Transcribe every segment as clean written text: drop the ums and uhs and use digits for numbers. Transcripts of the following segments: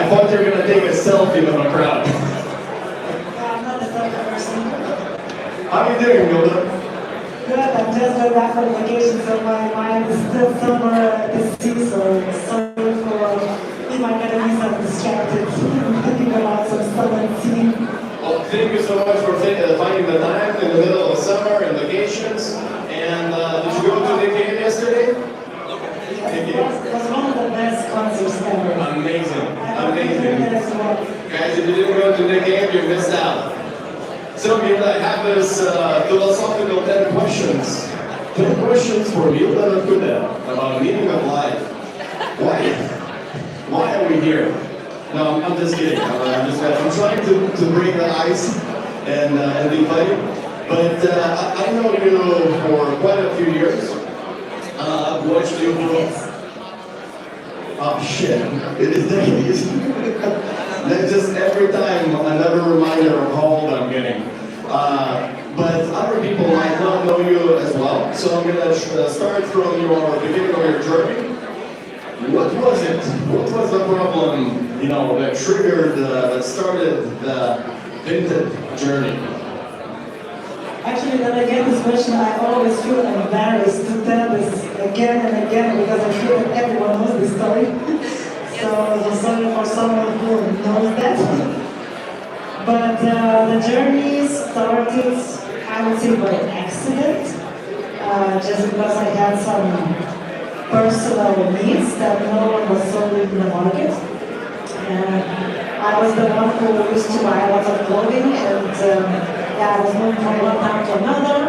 I thought you were going to take a selfie with a crowd. I'm not a selfie person. How are you doing, Milda? Good, I'm just going back on vacation, so my mind is still somewhere at the sea, so sorry for if I'm going to be some distracted thinking about some stuff at sea. Well, thank you so much for finding the time in the middle of summer and vacations. And did you go to the game yesterday? It was one of the best concerts ever. Amazing, amazing. Guys, if you didn't go to the game, you missed out. So, Milda, I have this philosophical 10 questions. 10 questions for Milda Mitkutė about meaning of life. Why are we here? No, I'm just kidding. I'm trying to break the ice and be funny. But I know you for quite a few years. I've watched you for... Oh shit, it is days. That's just every time another reminder of how old I'm getting. But other people might not know you as well. So I'm going to start from your beginning of your journey. What was it? What was the problem, that triggered, that started the Vinted journey? Actually, when I get this question, I always feel embarrassed to tell this again and again because I feel that everyone knows this story. So I'm sorry for someone who knows that. But the journey started, I would say, by accident, just because I had some personal needs that no one was selling in the market. I was the one who used to buy lots of clothing, and I was moving from one town to another,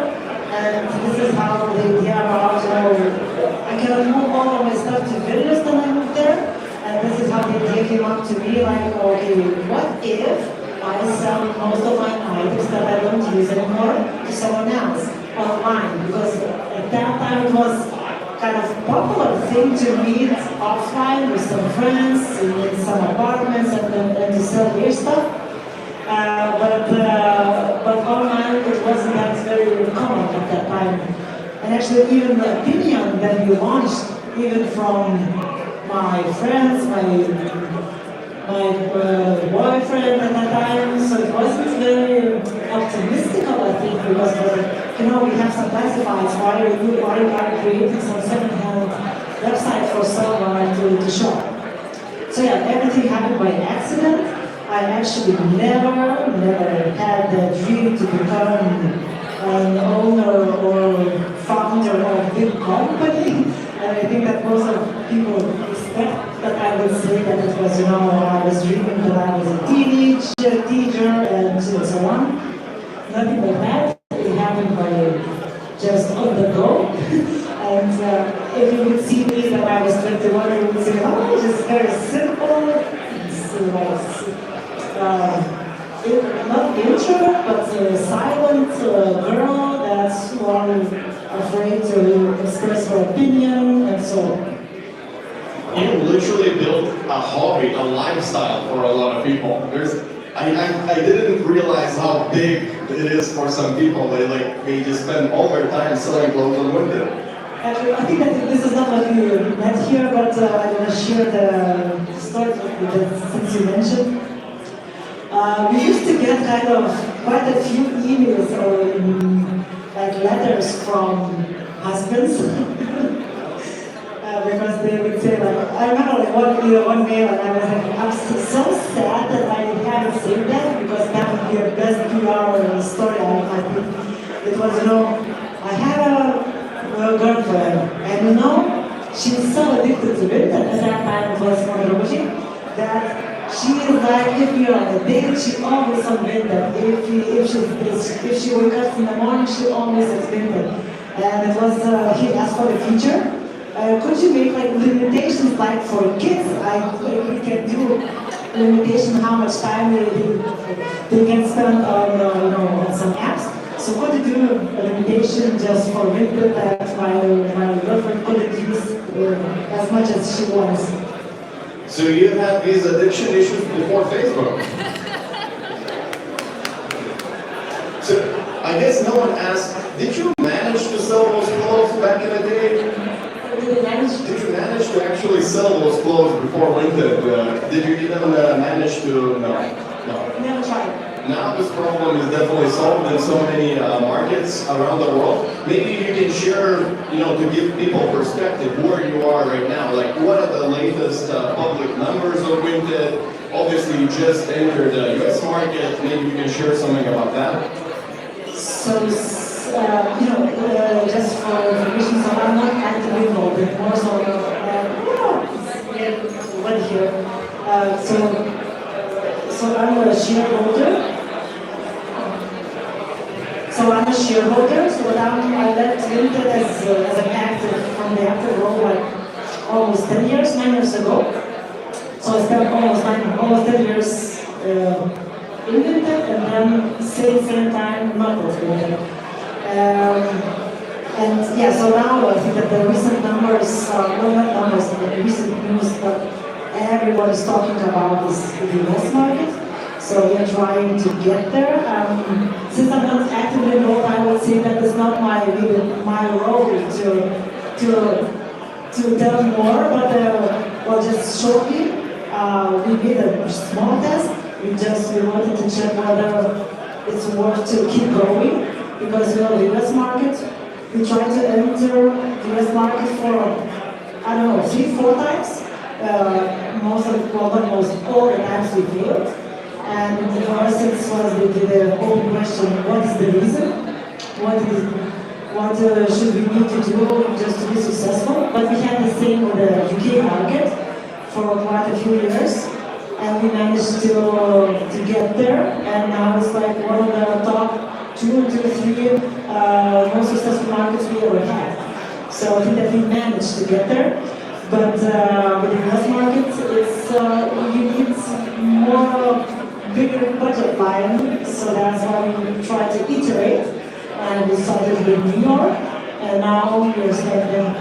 and this is how the idea about, I can move all of my stuff to Vilnius when I moved there, and this is how the idea came up to me, like, okay, what if I sell most of my items that I don't use anymore to someone else online? Because at that time it was kind of popular thing to meet offline with some friends in some apartments and to sell their stuff. But online it wasn't that very common at that time. And actually even the opinion that we launched, even from my friends, my boyfriend at that time, so it wasn't very optimistical, I think, because we have some classifieds, why are you creating some second-hand website for someone to shop? So yeah, everything happened by accident. I actually never had the dream to become an owner or founder of a big company. And I think that most of people expect that I would say that it was, I was dreaming that I was a teenager and so on. Nothing like that. It happened by just on the go. And if you would see me when I was 21, you would say, oh, it's just very simple. It's not introvert, but a silent girl that's afraid to express her opinion and so on. You literally built a hobby, a lifestyle for a lot of people. I didn't realize how big it is for some people. They just spend all their time selling clothes on Vinted. Actually, I think that this is not what you meant here, but I'm going to share the story since you mentioned. We used to get kind of quite a few emails or letters from husbands because they would say I remember one mail and I was I'm so sad that I haven't seen that because that would be a best PR story. I think it was I had a girlfriend and she's so addicted to it at that time it was that she is if you're on a date, she always on Vinted. If she wakes up in the morning, she always is Vinted. And it was, he asked for the feature. Could you make limitations for kids? We can do limitation how much time they can spend on some apps. So could you do a limitation just for Vinted that my girlfriend couldn't use as much as she wants? So you had these addiction issues before Facebook. So I guess no one asked, did you manage to sell those clothes back in the day? did I manage? Did you manage to actually sell those clothes before Vinted? Did you even manage to? No. Never tried. Now this problem is definitely solved in so many markets around the world. Maybe you can share, to give people perspective where you are right now. Like, what are the latest public numbers of Vinted? Obviously, you just entered the US market. Maybe you can share something about that. So, just for information, so I'm not actively involved in more so, what here? So I'm a shareholder. So I left Vinted as an active, from the active role like almost 9 years ago. So I spent almost 10 years in Vinted and then same time not with Vinted. And yeah, so now I think that the recent numbers, the recent news that everybody's talking about is the US market. So we are trying to get there. Since I'm not actively involved, I would say that it's not my role to tell more, but just shortly, we did a small test. We wanted to check whether it's worth to keep growing, because the US market, we tried to enter the US market for, 3-4 times. Almost all the times we failed. And for us, it was the whole question: what is the reason? What should we need to do just to be successful? But we had the same with the UK market for quite a few years, and we managed to get there. And now it's like one of the top 2 to 3 most successful markets we ever had. So I think that we managed to get there. But with the US market, you need more bigger budget line, so that's why we try to iterate. And we started with New York, and now we're starting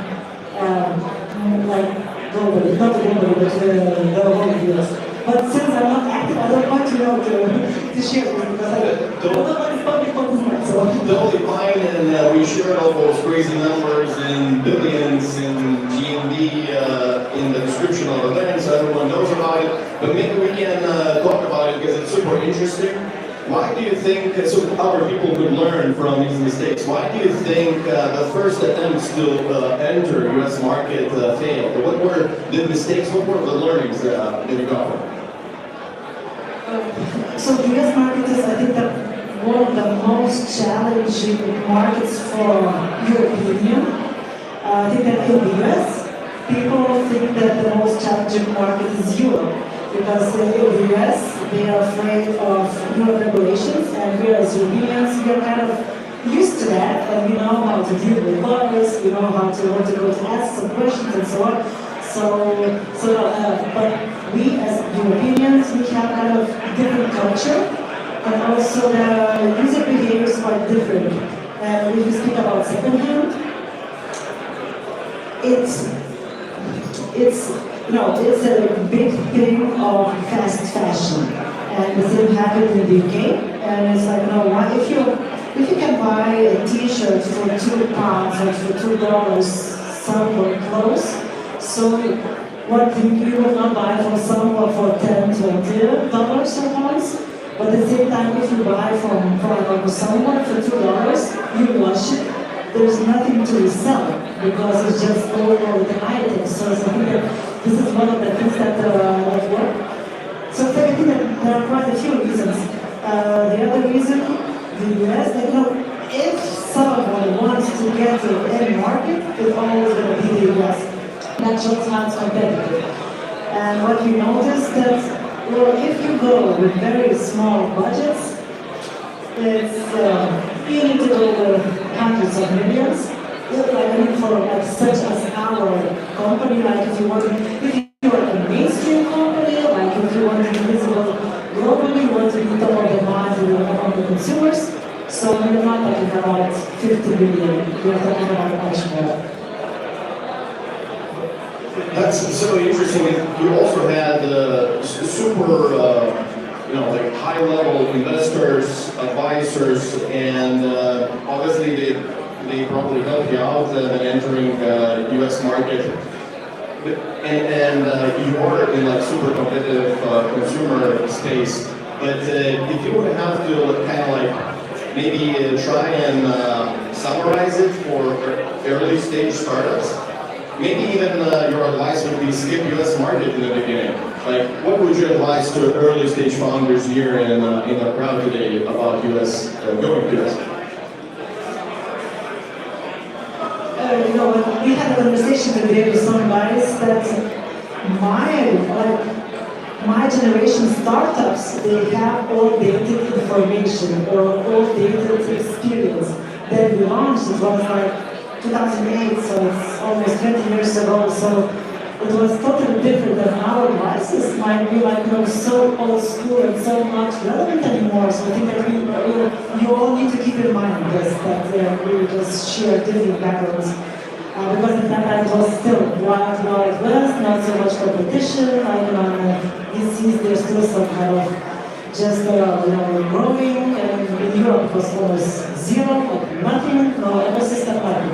globally, not globally, but the whole US. But since I'm not active, I don't want to share this, because I don't know what is public, what is not. So. Totally fine, and we shared all those crazy numbers in billions in GMV in the description of the event, so everyone knows about it. But maybe we can talk about it because it's super interesting. Why do you think, so other people could learn from these mistakes, why do you think the first attempts to enter US market failed? What were the mistakes, what were the learnings that you got from it? So the US market is, I think, that one of the most challenging markets for European. I think that in the US, people think that the most challenging market is Europe, because in the US, they are afraid of new regulations, and we as Europeans, we are kind of used to that, and we know how to deal with lawyers, we know how to go to ask some questions and so on. But we as Europeans, we have kind of different culture, and also the user behavior is quite different. And if you speak about secondhand, it's a big thing of fast fashion, and the same happened in the UK. And it's like, if you can buy a T-shirt for £2 or for $2 somewhere close, so what you will not buy for someone for $10-20 sometimes. But at the same time, if you buy from someone for $2, you wash it. There's nothing to resell because it's just all over the items. So I think that this is one of the things that work. So I think that there are quite a few reasons. The other reason, the US, if someone wants to get to any market, it's always going to be the US. That just sounds competitive. And what we noticed that, if you go with very small budgets, it's you need to go with hundreds of millions. For such as our company, like if you are a mainstream company, like if you want to be visible globally, you want to be top of the mind among the consumers. So we're not talking about 50 billion, we're talking about much more. That's so interesting. You also had super, high-level investors, advisors, and obviously they probably help you out when entering US market. And you're in like super competitive consumer space. But if you would have to kind of like maybe try and summarize it for early stage startups, maybe even your advice would be skip US market in the beginning. Like, what would you advise to early stage founders here in the crowd today about US, going to US? We had a conversation today with some guys that my generation startups, they have outdated information or outdated experience. Then we launched, it was like 2008, so it's almost 20 years ago, so it was totally different than our devices might be like, so old school and so not relevant anymore. So I think that you all need to keep in mind this, that we just share different backgrounds. Because at that time it was still Wild West, not so much competition, like VCs, there's still some kind of just growing, and in Europe it was almost zero, like nothing, no ecosystem, nothing.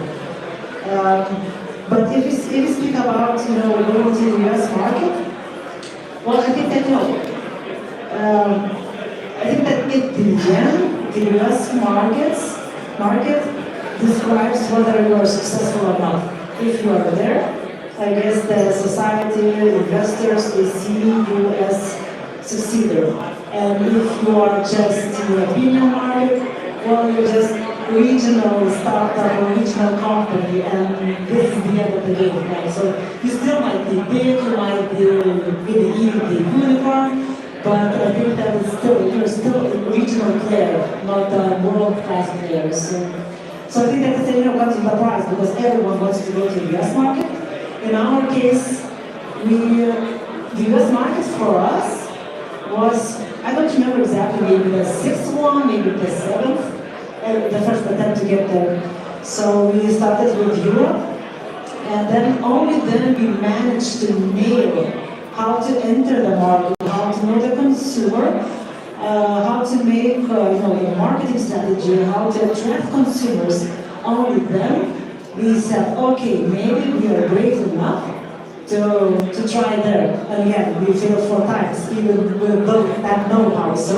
But if you speak about going to the US market, well, I think that I think that at the end, the US market describes whether you are successful or not. If you are there, I guess the society, investors, they see you as succeeder. And if you are just in the European market, well, you're just regional startup or regional company, and this is the end of the game. Right? So you still might be big, you might be the unicorn, but I think that you're still a regional player, not a world-class player. So I think that the comes with a price because everyone wants to go to the US market. In our case, the US market for us was, I don't remember exactly, maybe the sixth one, maybe the seventh, the first attempt to get there. So we started with Europe, and then only then we managed to nail how to enter the market, how to know the consumer, how to make a marketing strategy, how to attract consumers. Only then we said, okay, maybe we are great enough to try there. And again, we failed 4 times, even with that know-how. So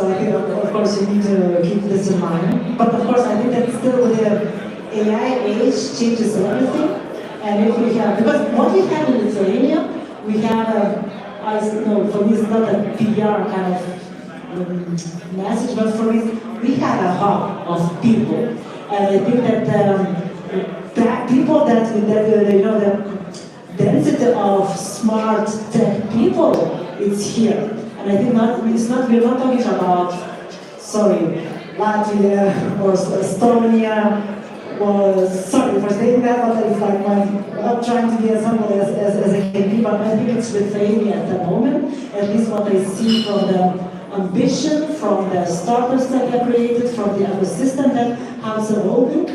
I think, of course, you need to keep this in mind. But of course, I think that still the AI age changes everything. And if we have, because what we have in Lithuania, we have for me it's not a PR kind of message, but for me, we have a hub of people. And I think that people that the density of smart tech people, it's here. And I think we're not talking about, Latvia or Estonia, or sorry for saying that, but it's like I'm not trying to be as humble as I can be, but I think it's Lithuania at the moment, at least what I see from the ambition, from the startups that are created, from the ecosystem that has evolving.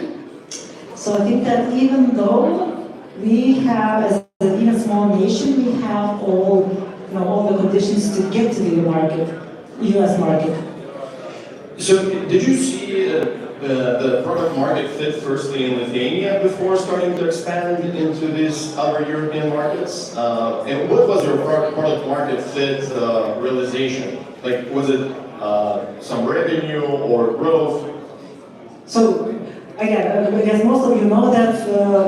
So I think that even though we have, as an even small nation, we have all the conditions to get to the US market. So did you see the product market fit firstly in Lithuania before starting to expand into these other European markets? And what was your product market fit realization? Like, was it some revenue or growth? So again, I guess most of you know that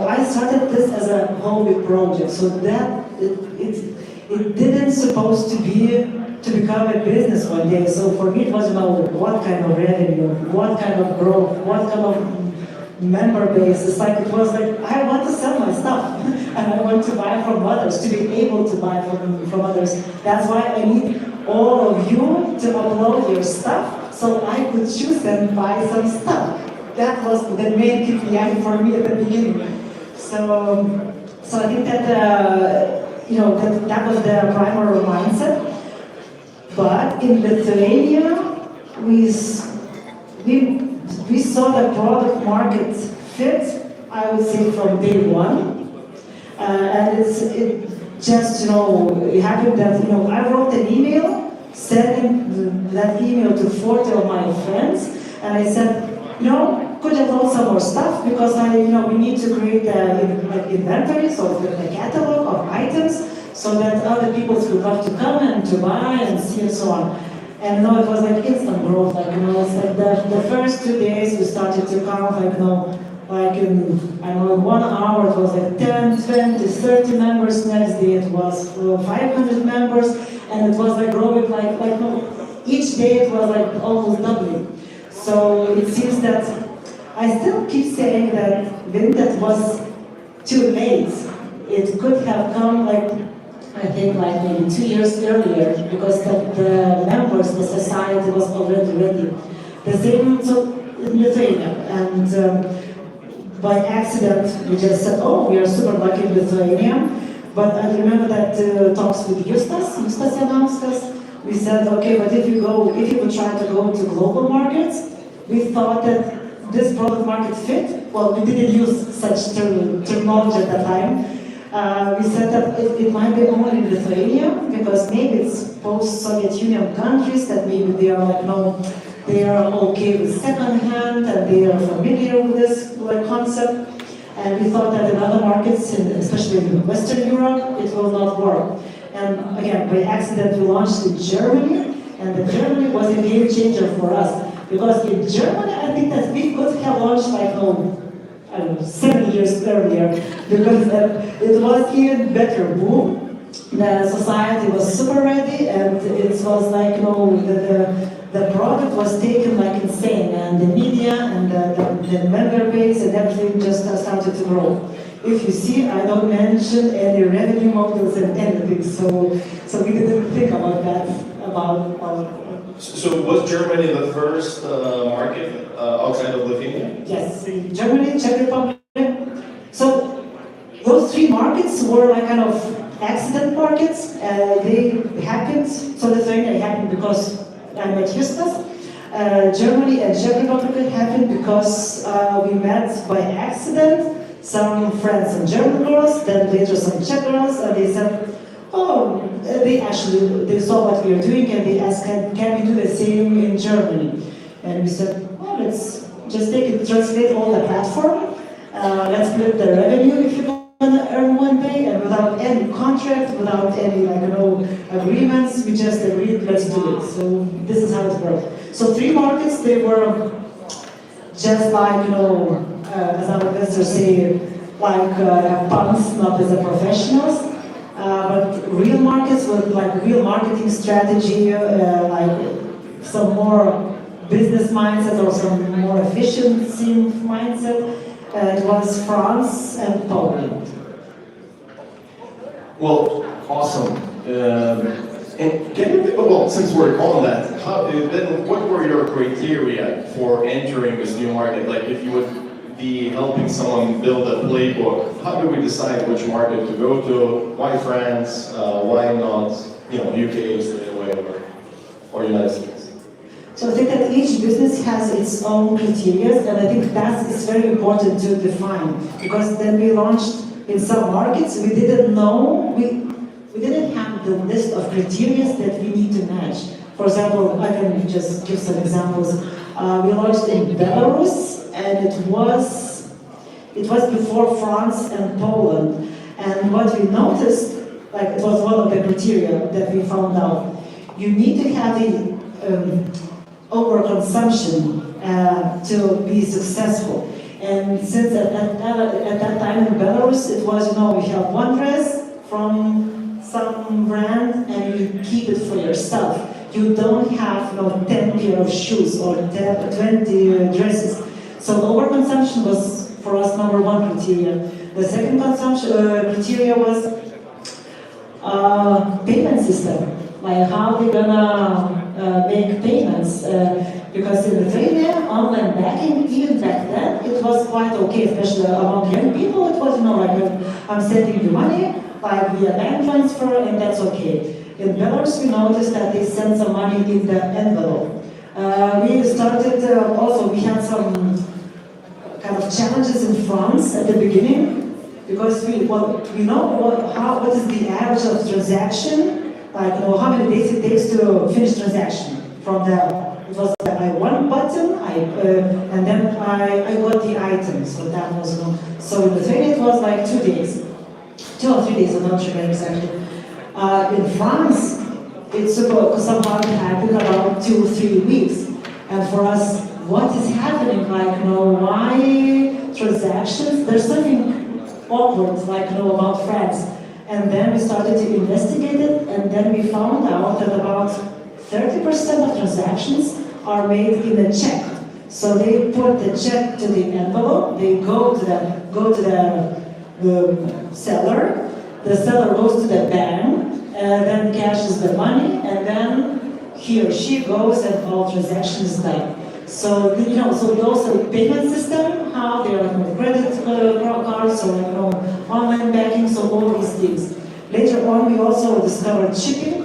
I started this as a hobby project. So that it didn't supposed to become a business one day. So for me, it was what kind of revenue, what kind of growth, what kind of member base. It's like, it was like, I want to sell my stuff and I want to buy from others, to be able to buy from others. That's why I need all of you to upload your stuff so I could choose and buy some stuff. That was the main KPI for me at the beginning. So I think that, that was the primary mindset. But in Lithuania, we saw the product market fit, I would say, from day one. And it just, it happened that, I wrote an email, sending that email to 40 of my friends, and I said, could have load some more stuff because we need to create like inventory, so the catalog of items, so that other people would love to come and to buy and see and so on. And it was like instant growth. It's like the first 2 days we started to count like in 1 hour it was like 10, 20, 30 members. Next day it was 500 members, and it was like growing each day it was like almost doubling. So it seems that I still keep saying that Vinted was too late. It could have come I think maybe 2 years earlier, because the members, the society was already ready. The same in Lithuania, and by accident we just said, oh, we are super lucky in Lithuania. But I remember that talks with Justas Janauskas. We said, okay, but if you would try to go to global markets, we thought that this product market fit. Well, we didn't use such terminology at that time. We said that it might be only in Lithuania, because maybe it's post-Soviet Union countries that maybe they are they are okay with second-hand and they are familiar with this concept. And we thought that in other markets, especially in Western Europe, it will not work. And again, by accident, we launched in Germany, and Germany was a game changer for us. Because in Germany, I think that we could have launched 7 years earlier, because it was even better boom. The society was super ready, and it was the product was taken like insane, and the media and the member base and everything just started to grow. If you see, I don't mention any revenue models and anything, so we didn't think about that. So was Germany the first market outside of Lithuania? Yes, Germany, Czech Republic. So those 3 markets were accident markets. They happened. So Lithuania happened because I met Justas. Germany and Czech Republic happened because we met by accident. Some friends and German girls, then later some Czech girls, and they said, oh, they saw what we were doing, and they asked, can we do the same in Germany? And we said, well, let's just translate all the platform, let's split the revenue if you're going to earn one day, and without any contract, without any agreements, we just agreed, let's do it. So this is how it worked. So 3 markets, they were just as our investors say, punts, not as a professionals. But real markets with real marketing strategy, some more business mindset or some more efficiency mindset. It was France and Poland. Well, awesome. And can you, since we're on that, then what were your criteria for entering this new market? If you would be helping someone build a playbook, how do we decide which market to go to? Why France? Why not, UK, Australia, or United States? So I think that each business has its own criteria, and I think that is very important to define. Because then we launched in some markets, we didn't know, we didn't have the list of criteria that we need to match. For example, I can just give some examples. We launched in Belarus, and it was before France and Poland. And what we noticed, it was one of the criteria that we found out. You need to have the overconsumption to be successful. And since at that time in Belarus, it was, we have one dress from some brand and you keep it for yourself. You don't have 10 pair of shoes or 20 dresses. So overconsumption was for us number 1 criteria. The second criteria was payment system. How we're gonna make payments. Because in Lithuania, online banking, even back then, it was quite okay, especially among young people. It was, I'm sending you money, via bank transfer, and that's okay. In Belarus, we noticed that they sent some money in the envelope. We started, we had some kind of challenges in France at the beginning, because we know what is the average of transaction, how many days it takes to finish transaction from the It was I one button, and then I got the item. So that was so in Lithuania it was like 2 days, 2 or 3 days. I'm not sure exactly. In France, it's supposed somehow to happen about 2 or 3 weeks. And for us, what is happening? Like, why transactions? There's something awkward, like, about France. And then we started to investigate it, and then we found out that about 30% of transactions are made in a check. So they put the check to the envelope, they go to the seller, the seller goes to the bank, and then cashes the money, and then he or she goes and all transactions done. So so those are payment system, how they are like credit cards or online banking, so all these things. Later on, we also discovered shipping,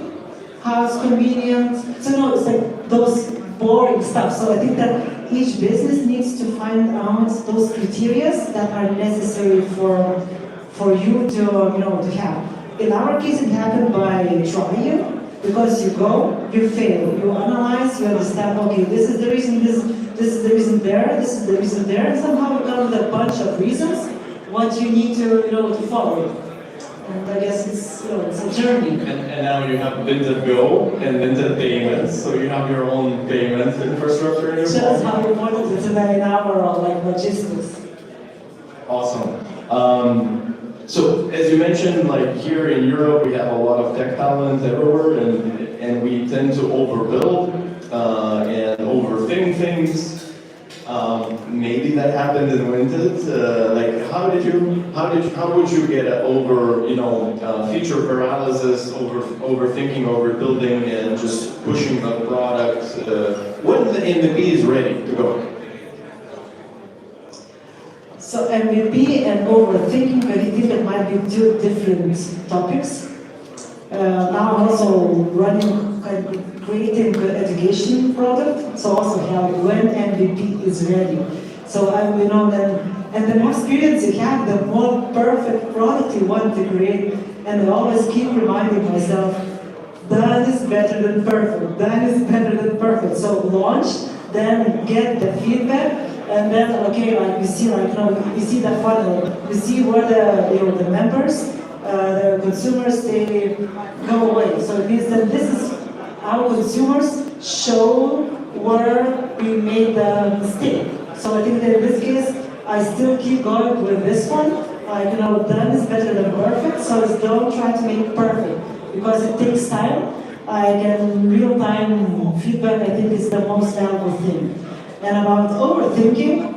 how it's convenient. So it's like those boring stuff. So I think that each business needs to find out those criteria that are necessary for you to have. In our case, it happened by trying. Because you go, you fail, you analyze, you understand, okay, this is the reason, this is the reason there, this is the reason there, and somehow you come with a bunch of reasons what you need to follow. And I guess it's a journey. And now you have Vinted Go and Vinted Payments, so you have your own payment infrastructure in your phone. Shows how important it is in our logistics. Awesome. So as you mentioned, like here in Europe, we have a lot of tech talent everywhere, and we tend to overbuild and overthink things. Maybe that happened in Vinted. Like, how would you get over feature paralysis, overthinking, overbuilding, and just pushing the product when the MVP is ready to go? So MVP and overthinking, I think that might be two different topics. Now I'm also running, creating an education product, so also help when MVP is ready. So and the more experience you have, the more perfect product you want to create. And I always keep reminding myself, that is better than perfect, that is better than perfect. So launch, then get the feedback, and then you see the funnel, you see where the members, the consumers, they go away. So it means that this is our consumers show where we made the mistake. So I think that in this case, I still keep going with this one. Done is better than perfect. So don't try to make perfect because it takes time. And real-time feedback, I think, is the most valuable thing. And about overthinking,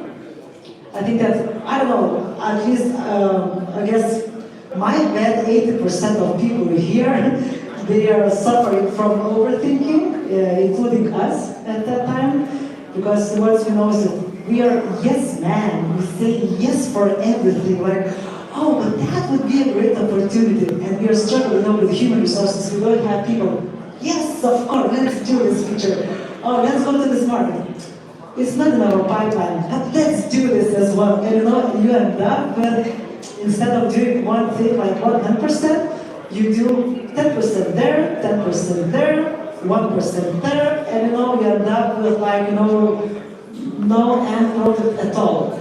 I think that, at least, I guess, my bet 80% of people here, they are suffering from overthinking, including us at that time, because what we know is that we are yes man, we say yes for everything, like, oh, but that would be a great opportunity, and we are struggling with human resources, we don't have people, yes, of course, let's do this feature, oh, let's go to this market. It's not in our pipeline, but let's do this as well. And you end up with, instead of doing one thing like 100%, you do 10% there, 10% there, 1% there, and you end up with no end product at all.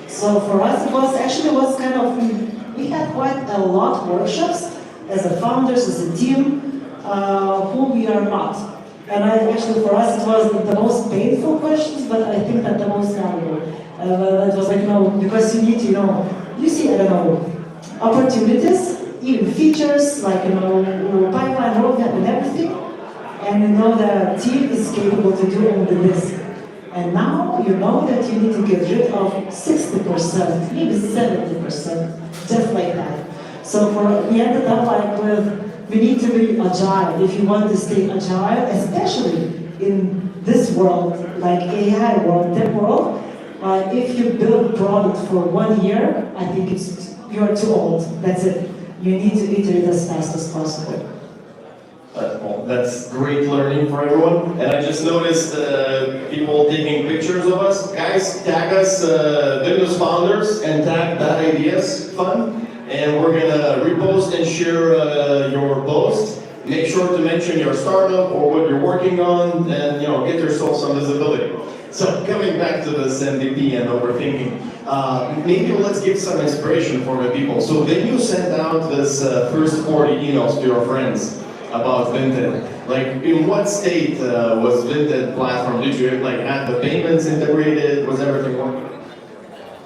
So for us, it was kind of, we had quite a lot of workshops as a founders, as a team, who we are not. And for us, it was the most painful questions, but I think that the most valuable. It was because you need to, you see, opportunities, even features, pipeline roadmap and everything, and the team is capable to do only this. And now you know that you need to get rid of 60%, maybe 70%, just like that. So we ended up we need to be agile if you want to stay agile, especially in this world, like AI world, tech world. If you build a product for 1 year, I think you're too old. That's it. You need to iterate as fast as possible. That's great learning for everyone. And I just noticed people taking pictures of us. Guys, tag us, Vilnius founders, and tag That Ideas Fund. And we're gonna repost and share your post. make sure to mention your startup or what you're working on, and get yourself some visibility. So coming back to this MVP and overthinking, maybe let's give some inspiration for the people. So when you sent out this first 40 emails to your friends about Vinted, like in what state was Vinted platform? Did you have the payments integrated? Was everything working?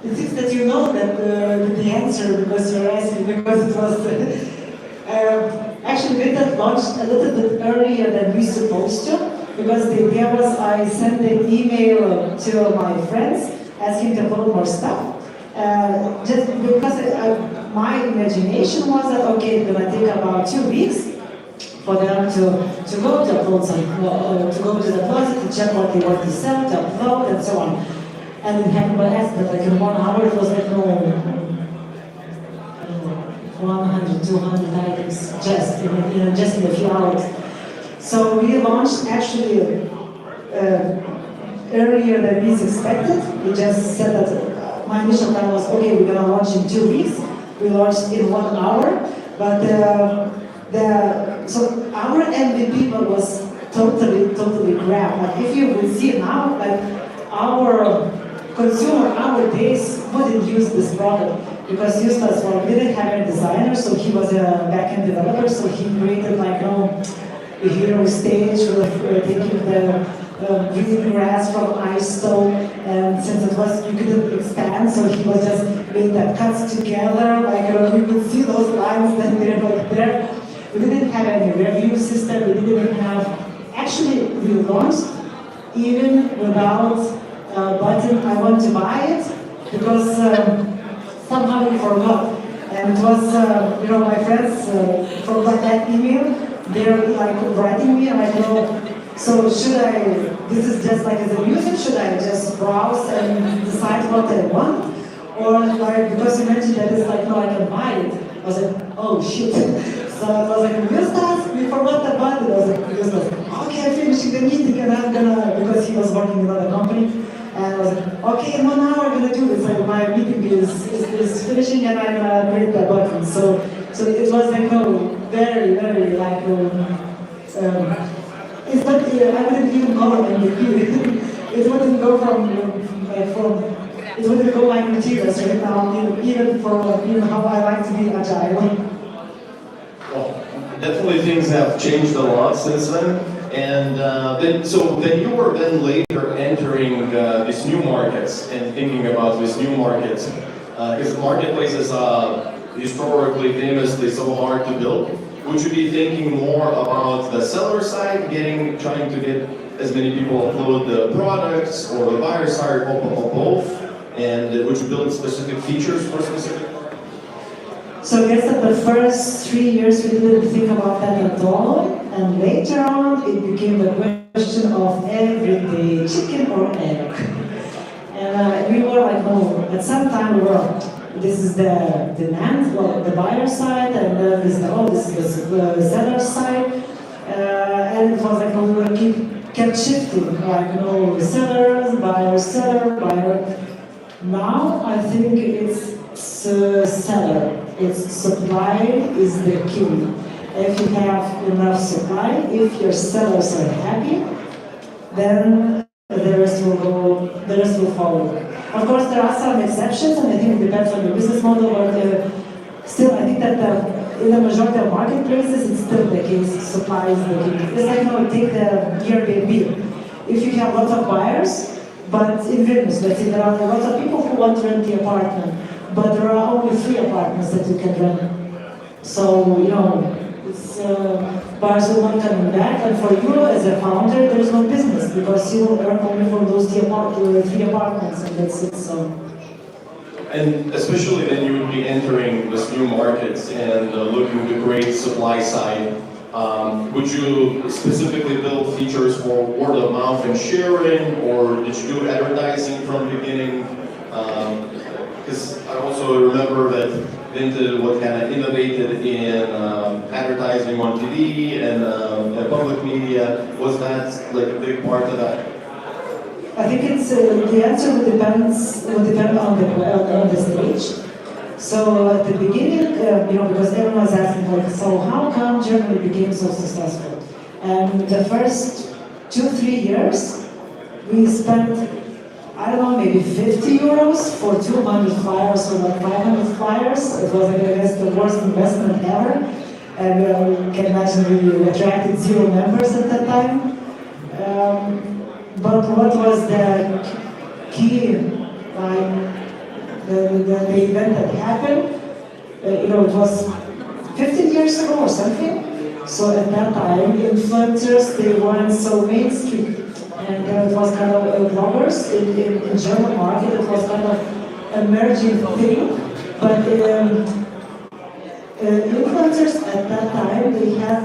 It seems that you know that the answer because you're asking, because it was actually Vinted launched a little bit earlier than we supposed to, because the idea was I sent an email to my friends asking to upload more stuff. Just because my imagination was that okay, it's gonna take about 2 weeks for them to go to upload some, to go to the closet to check what they want to sell, to upload, and so on. And it happened by accident, like in 1 hour it was like 100, 200 items just in a few hours. So we launched actually earlier than we expected. We just said that my initial plan was okay, we're gonna launch in 2 weeks. We launched in 1 hour, but so our MVP was totally crap. Like if you would see now, like our consumer nowadays wouldn't use this product because Justas didn't have a designer, so he was a back-end developer, so he created a hero stage with taking the green grass from ice stone, and since it was you couldn't expand, so he was just made the cuts together, you could see those lines that they're there. We didn't have any review system, we didn't have, actually we launched even without button I want to buy it, because somehow we forgot. And it was, my friends from that email, they're writing me, and I go, so should I, this is just as a music, should I just browse and decide what I want? Or because you mentioned that it's no, I can buy it. I was like, oh shit. So I was like, Justas, we forgot the button. I was like, Justas, okay, I'm finishing the meeting and I'm gonna, because he was working in another company. And I was like, okay, in 1 hour I'm gonna do this. Like my meeting is finishing and I'm gonna create the button. So it was very, very it's not, I wouldn't even go MVP. It wouldn't go from it wouldn't go like materials right now, even how I like to be agile. Well, definitely things have changed a lot since then. And then you were then later entering these new markets and thinking about these new markets. Because marketplaces are historically, famously so hard to build. Would you be thinking more about the seller side, trying to get as many people upload the products, or the buyer side, or both? And would you build specific features for specific? So I guess that the first 3 years we didn't think about that at all, and later on it became the question of everyday chicken or egg. And we were like, no, at some time we were, this is the demand, the buyer side, and then this is the seller side. And it was we kept shifting, sellers, buyer, seller, buyer. Now I think it's seller. It's supply is the key. If you have enough supply, if your sellers are happy, then the rest will follow. Of course, there are some exceptions, and I think it depends on your business model, but still, I think that in the majority of marketplaces, it's still the case, supply is the key. It's take the Airbnb. If you have lots of buyers, but in Vilnius, let's say there are lots of people who want to rent the apartment, but there are only 3 apartments that you can rent. So, it's buyers will not coming back, and for you as a founder, there is no business because you will earn only from those 3 apartments, and that's it. So. And especially then you would be entering this new markets and looking to create supply side. Would you specifically build features for word of mouth and sharing, or did you do advertising from the beginning? Because I also remember that Vinted was kind of innovated in advertising on TV and public media. Was that a big part of that? I think it's the answer would depend on the stage. So at the beginning, because everyone's asking, like, so how come Germany became so successful? And the first 2-3 years, we spent, I don't know, maybe 50 euros for 200 flyers or like 500 flyers. It was, I guess, the worst investment ever. And you can imagine we attracted 0 members at that time. But what was the key, like, the event that happened? It was 15 years ago or something. So at that time, influencers, they weren't so mainstream. And it was kind of bloggers in German market, it was kind of emerging thing. But influencers at that time, they had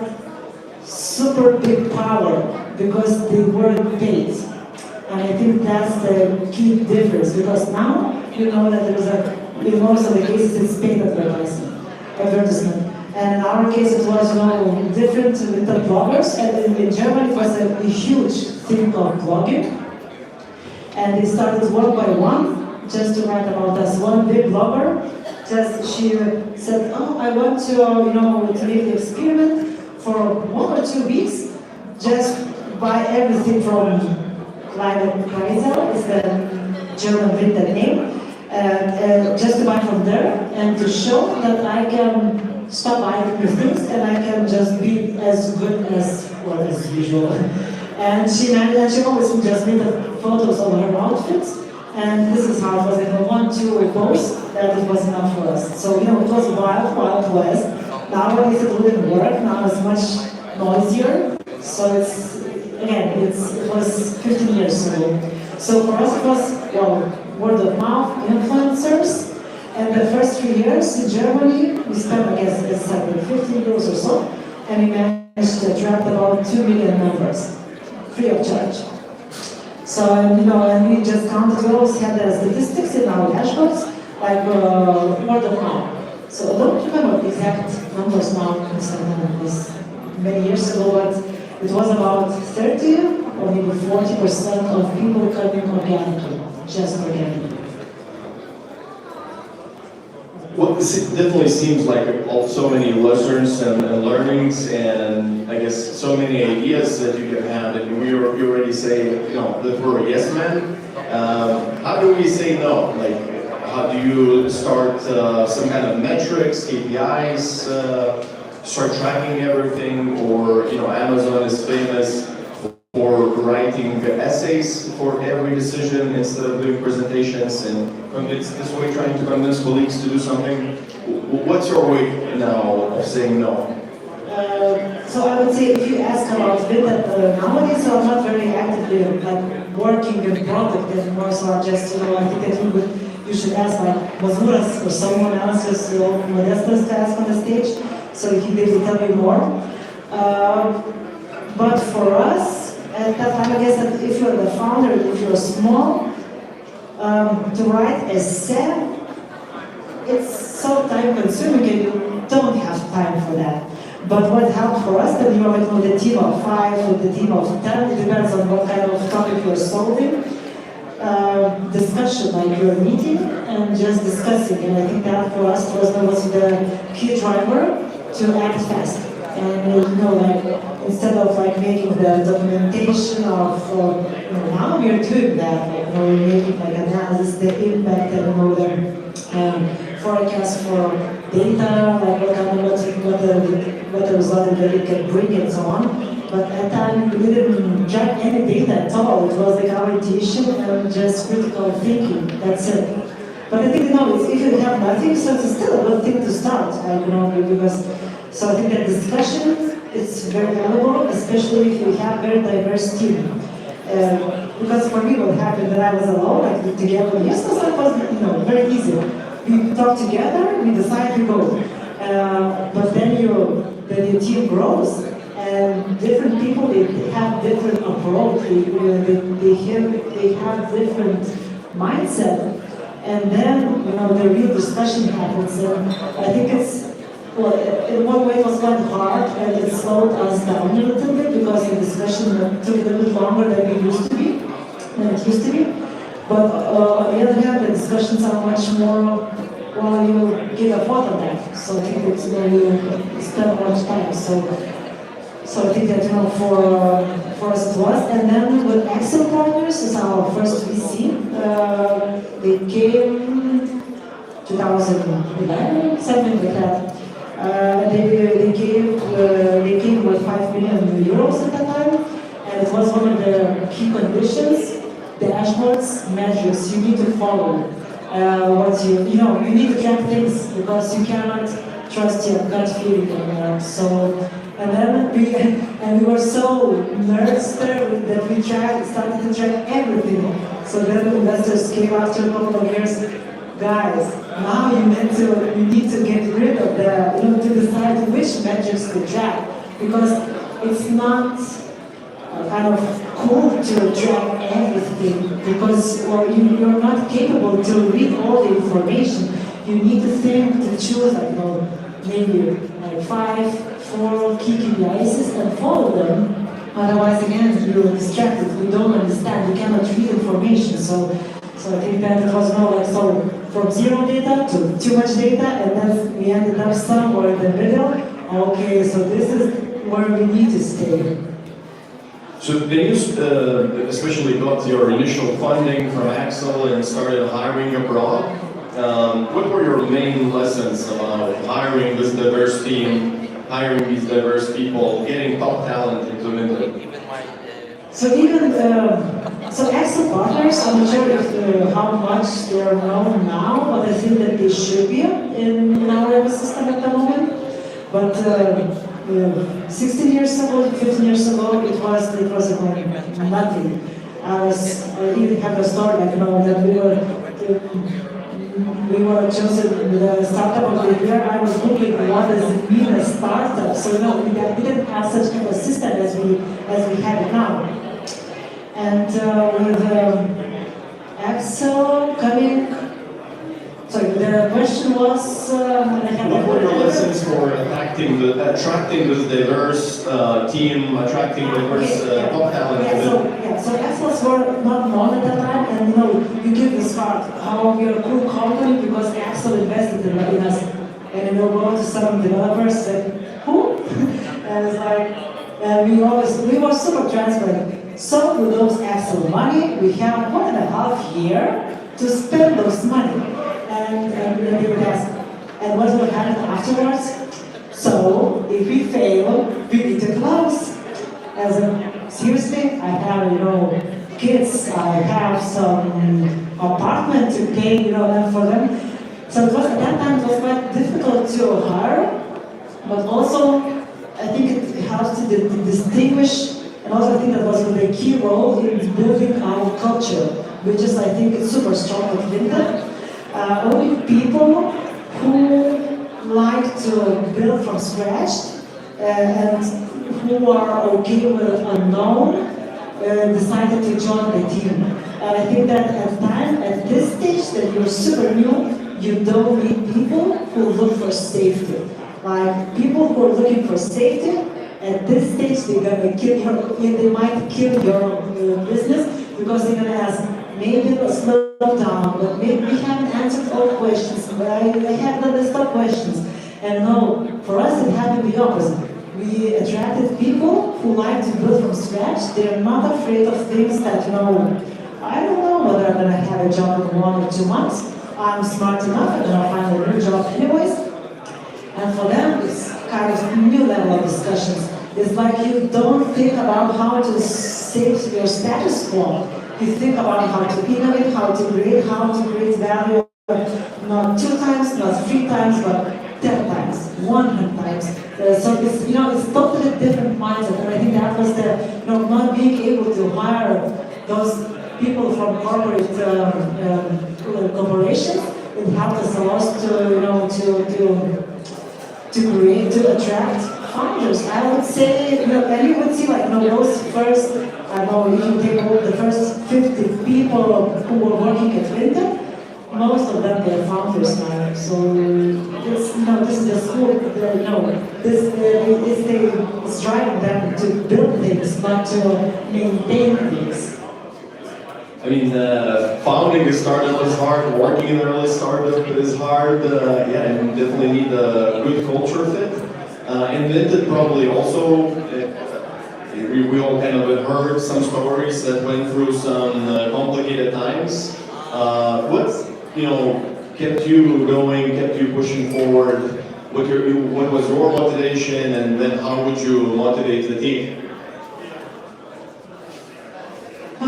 super big power because they weren't paid. And I think that's the key difference, because now you know that in most of the cases it's paid advertisement. And in our case it was different with the bloggers, and in Germany it was a huge thing called blogging. And they started one by one just to write about us. One big blogger, she said, oh, I want to make the experiment for 1 or 2 weeks, just buy everything from Kleider, is the German Vinted name, just to buy from there and to show that I can stop buying new things and I can just be as good as usual. And she always just made the photos of her outfits, and this is how it was. In a 1-2 post, that it was enough for us. So it was wild west. Nowadays it wouldn't work. Now it's much noisier. So it was 15 years ago. So for us it was word of mouth, influencers. And the first 3 years in Germany, we spent, I guess, as I said, 15 euros or so, and we managed to attract about 2 million members, free of charge. So, and we just counted, we always had the statistics in our dashboards, like word of mouth. So I don't remember the exact numbers now, because it was many years ago, but it was about 30 or maybe 40% of people coming organically, just organically. Well, it definitely seems like so many lessons and learnings, and I guess so many ideas that you can have. And you already say, that we're a yes man. How do we say no? Like, how do you start some kind of metrics, KPIs, start tracking everything? Or Amazon is famous for writing essays for every decision instead of doing presentations, and this way trying to convince colleagues to do something. What's your way now of saying no? So I would say if you ask about Vinted nowadays, I'm not very actively working in product anymore, so I just, I think that you should ask Mazuras or someone else, just Modestas to ask on the stage, so he will tell you more. But for us, at that time, I guess that if you're the founder, if you're small, to write a essay, it's so time-consuming and you don't have time for that. But what helped for us, that you have with a team of 5 or the team of 10, it depends on what kind of topic you're solving. Discussion, like you're meeting and just discussing, and I think that for us was the key driver to act fast. And instead of making the documentation of, now we are doing that, we're making analysis, the impact, and the forecast for data, what the result that it can bring and so on. But at that time we didn't track any data at all. It was our intuition and just critical thinking. That's it. But I think if you have nothing, so it's still a good thing to start. Because so I think that discussion is very valuable, especially if you have very diverse team. Because for me, what happened when I was alone, together with Justas, that was very easy. We talk together, we decide to go. But then your team grows, and different people they have different approach. They have different mindset, and then the real discussion happens. And I think in one way it was quite hard, and it slowed us down a little bit because the discussion took a little bit longer than it used to be. But on the other hand, the discussions are much more well, you give a photo back. So I think it's where you spend much time. So I think that, for us it was. And then with Excel Partners is our first VC. They came 2011, something like that. They came with 5 million euros at that time, and it was one of the key conditions, the dashboards measures you need to follow. You need to track things because you cannot trust your gut feeling anymore. So, and we were so nerds there that we started to track everything. So then investors came after a couple of years. Guys, now you need to get rid of to decide which metrics to track, because it's not kind of cool to track everything, because you're not capable to read all the information. You need to choose maybe 5-4 key KPIs and follow them. Otherwise, again, you're distracted. You don't understand. You cannot read information. So I think that it was more from zero data to too much data, and then we ended up somewhere in the middle. Okay, so this is where we need to stay. So when you especially got your initial funding from Axel and started hiring abroad, what were your main lessons about hiring this diverse team, hiring these diverse people, getting top talent into Vinted? So Excel Partners, I'm not sure how much they are known now, but I think that they should be in our ecosystem at the moment. But 16 years ago, 15 years ago, it was nothing. I even have a story that we were chosen the startup of the year. I was Googling what does it mean a startup. So we didn't have such kind of system as we have it now. And with Axel coming, the question was, what were your lessons for attracting this diverse team, attracting diverse top talent? So Axels were not known at that time, and you give this part how we're a cool company because Axel invested in us. And go to some developers said, who? And it's we were super transparent. So with those Axel money, we have 1.5 years to spend those money. And they would ask, and what will happen afterwards? So if we fail, we need to close. Seriously, I have kids, I have some apartment to pay for them. So at that time it was quite difficult to hire, but also I think it helps to distinguish. And also I think that was a key role in building our culture, which is, I think, it's super strong with Vinted. Only people who like to build from scratch and who are okay with the unknown decided to join the team. And I think that at this stage that you're super new, you don't need people who look for safety. Like people who are looking for safety, at this stage they might kill your business because they're gonna ask, maybe let's slow down, but maybe we haven't answered all questions, but I have the list of questions. And no, for us it happened the opposite. We attracted people who like to build from scratch. They're not afraid of things that, I don't know whether I'm gonna have a job in 1 or 2 months. I'm smart enough, I'm gonna find a new job anyways. And for them, it's kind of a new level of discussions. It's like you don't think about how to save your status quo. You think about how to innovate, how to create value, not 2 times, not 3 times, but 10 times, 100 times. So it's totally different mindset. And I think that was not being able to hire those people from corporate corporations. It helped us a lot to attract founders. I would say, and you would see those first, if you take all the first 50 people who were working at Vinted, most of them they're founders now. So this is the school. It's driving them to build things, not to maintain things. I mean, founding founding a startup is hard, working in an early startup is hard. Yeah, and you definitely need a good culture fit. And Vinted probably also, we all kind of heard some stories that went through some complicated times. What, kept you going, kept you pushing forward? What was your motivation, and then how would you motivate the team?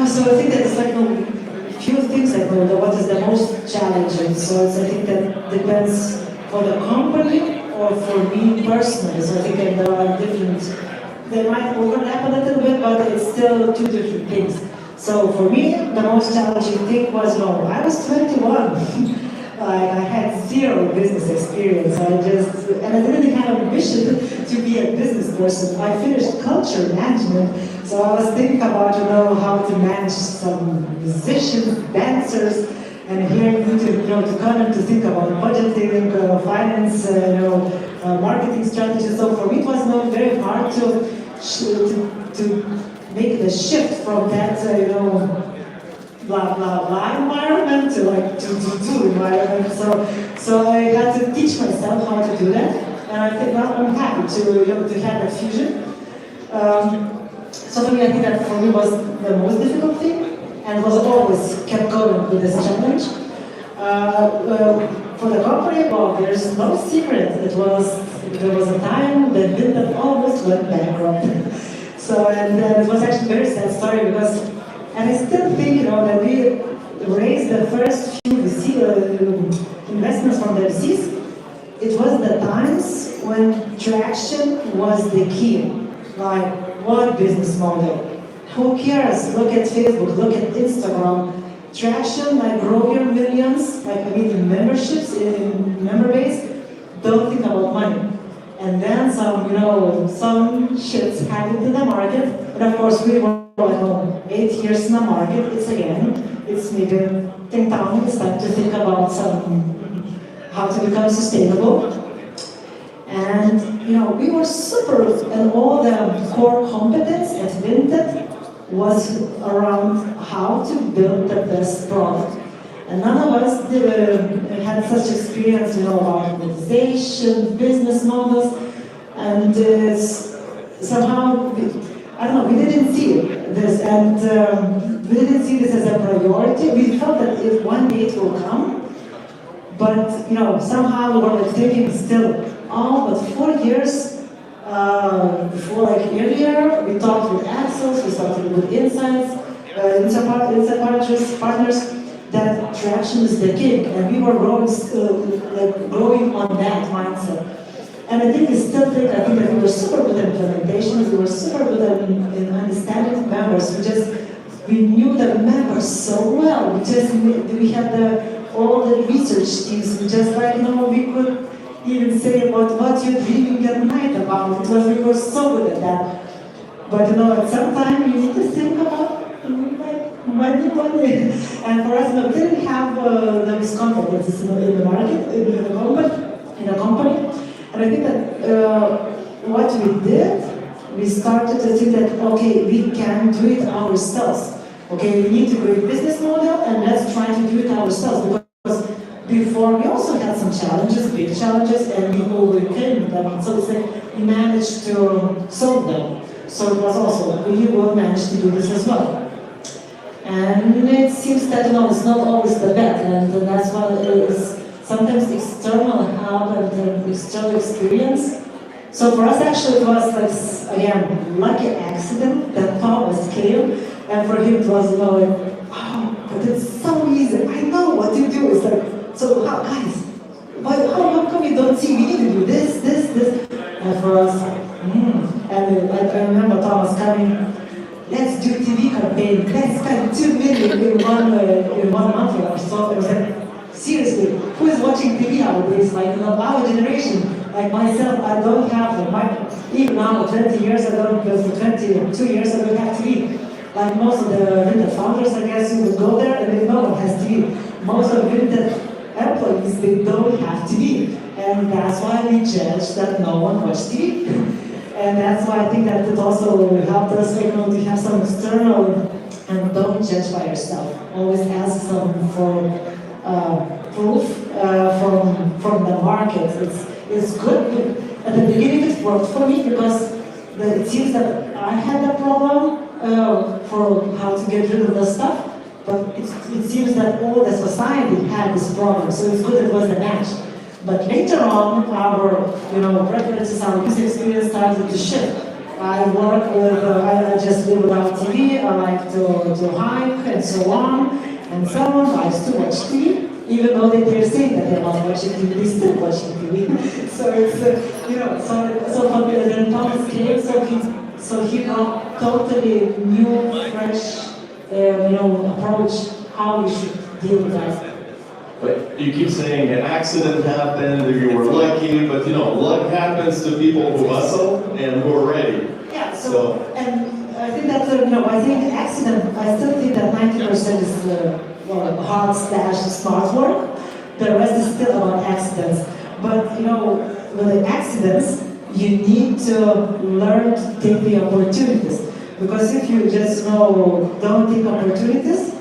So I think that it's like a few things like what is the most challenging. So I think that depends for the company or for me personally. So I think that there are different, they might overlap a little bit, but it's still two different things. So for me, the most challenging thing was, I was 21. I had zero business experience. And I didn't have ambition to be a business person. I finished culture management, so I was thinking about, how to manage some musicians, dancers, and here to come and to think about budgeting, finance, marketing strategies. So for me, it was very hard to make the shift from that, blah blah blah environment to do environment. So I had to teach myself how to do that, and I think now I'm happy to have that fusion. So for me, I think that for me was the most difficult thing, and was always kept going with this challenge. For the company, there's no secret. There was a time that Vinted almost went bankrupt. And it was actually a very sad story because. And I still think, that we raised the first few investments from the VCs. It was the times when traction was the key. Like, what business model? Who cares? Look at Facebook, look at Instagram. Traction, grow your millions, memberships in member base. Don't think about money. And then some shits happened in the market. And of course, we were 8 years in the market. It's maybe 10,000. It's time to think about how to become sustainable. And we were super, and all the core competence at Vinted was around how to build the best product. And none of us had such experience, about monetization, business models, and somehow, we didn't see this, and we didn't see this as a priority. We felt that if one day it will come, but somehow we were thinking still, but 4 years before, earlier, we talked with Axels, we started with Insights, Insight partners, that traction is the king, and we were growing on that mindset. And I think that we were super good at implementation, we were super good in understanding members. We knew the members so well. We had all the research teams. We could even say about what you're dreaming at night about. We were so good at that. But at some time you need to think about money. And for us, we didn't have those competencies in the market, in a company. And I think that what we did, we started to think that, okay, we can do it ourselves. Okay, we need to create a business model, and let's try to do it ourselves. Because before, we also had some challenges, big challenges, and we overcame them. So it's we managed to solve them. So it was also, we will manage to do this as well. And it seems that it's not always the bet, and that's why it's sometimes external help and external experience. So for us, actually, it was again, lucky accident that Thomas came, and for him it was but it's so easy. I know what to do. It's so how, guys, how come you don't see? We need to do this. And for us, and I remember Thomas coming. Let's do TV campaign. Let's spend 2 million in one month or so. I was seriously, who is watching TV nowadays? Our generation. Like myself, I don't have even now, 20 years ago, because for 22 years I don't have TV. Like most of the Vinted founders, I guess, you would go there and no one has TV. Most of Vinted employees, they don't have TV. And that's why we judge that no one watches TV. And that's why I think that it also helped us to have some external and don't judge by yourself. Always ask someone for proof from the market. It's good. At the beginning it worked for me because it seems that I had a problem for how to get rid of the stuff, but it seems that all the society had this problem, so it's good it was a match. But later on, our preferences, our user experience started to shift. I work with, I just live without TV, I like to hike and so on, and someone likes to watch TV. Even though they're saying that they're not watching TV, they're still watching TV. So it's, so for me, then Thomas came, so he got totally new, fresh, approach how we should deal with that. But you keep saying an accident happened, you were lucky, but luck happens to people who hustle and who are ready. Yeah, and I think that's, I think accident, I still think that 90% is hard/smart work. The rest is still about accidents. But with the accidents, you need to learn to take the opportunities. Because if you just don't take opportunities,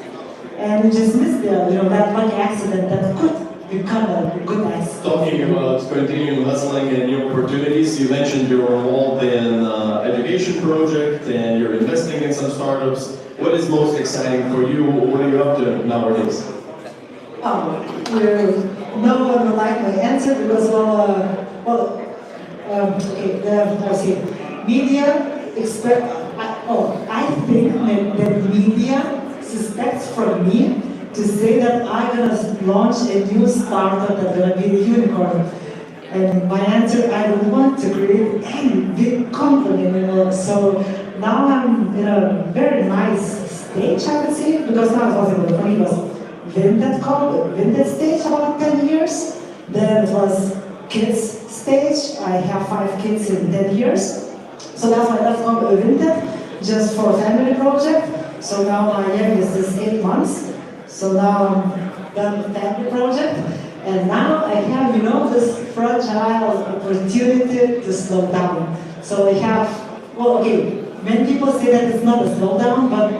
and you just miss that lucky accident that could become a good accident. Talking about continuing hustling and new opportunities, you mentioned you were involved in education project and you're investing in some startups. What is most exciting for you? What are you up to nowadays? No one will like my answer because, media I think that media suspects from me to say that I'm gonna launch a new startup that's gonna be a unicorn. And my answer, I don't want to create any big company anymore. So now I'm in a very nice stage, I would say, because now it wasn't for me, it was Vinted stage about 10 years. Then it was kids stage. I have 5 kids in 10 years. So that's why that's called Vinted, just for a family project. So now my youngest is 8 months. So now I'm done with the family project. And now I have, this fragile opportunity to slow down. So I have, many people say that it's not a slowdown, but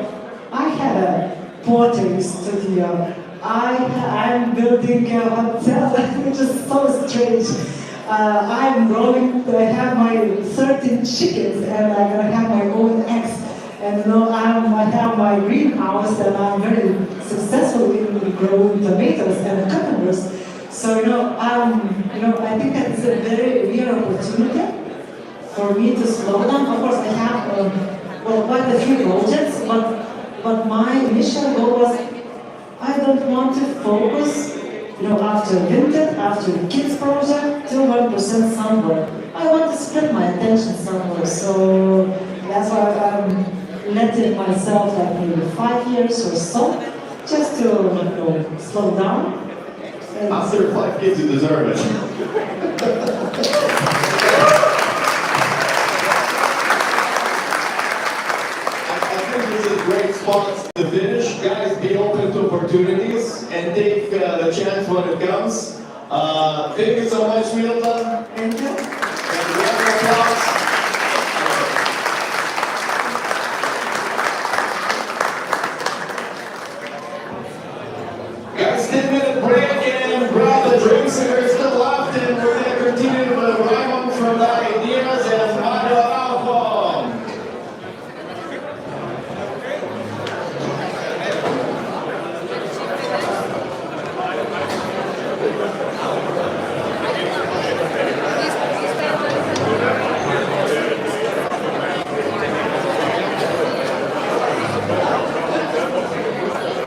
I have a pottery studio. I'm building a hotel, which is so strange. I'm growing, I have my 13 chickens and I'm gonna have my own eggs. And I have my greenhouse and I'm very successful in growing tomatoes and cucumbers. So, I think that's a very rare opportunity for me to slow down. Of course, I have quite a few projects, but my initial goal was I don't want to focus, after Vinted, after the kids project, 200% somewhere. I want to split my attention somewhere. So that's why I'm letting myself like maybe 5 years or so, just to slow down. And after 5 kids, you deserve it. Great spots to finish. Guys, be open to opportunities and take the chance when it comes. Thank you so much, Milda. Thank you.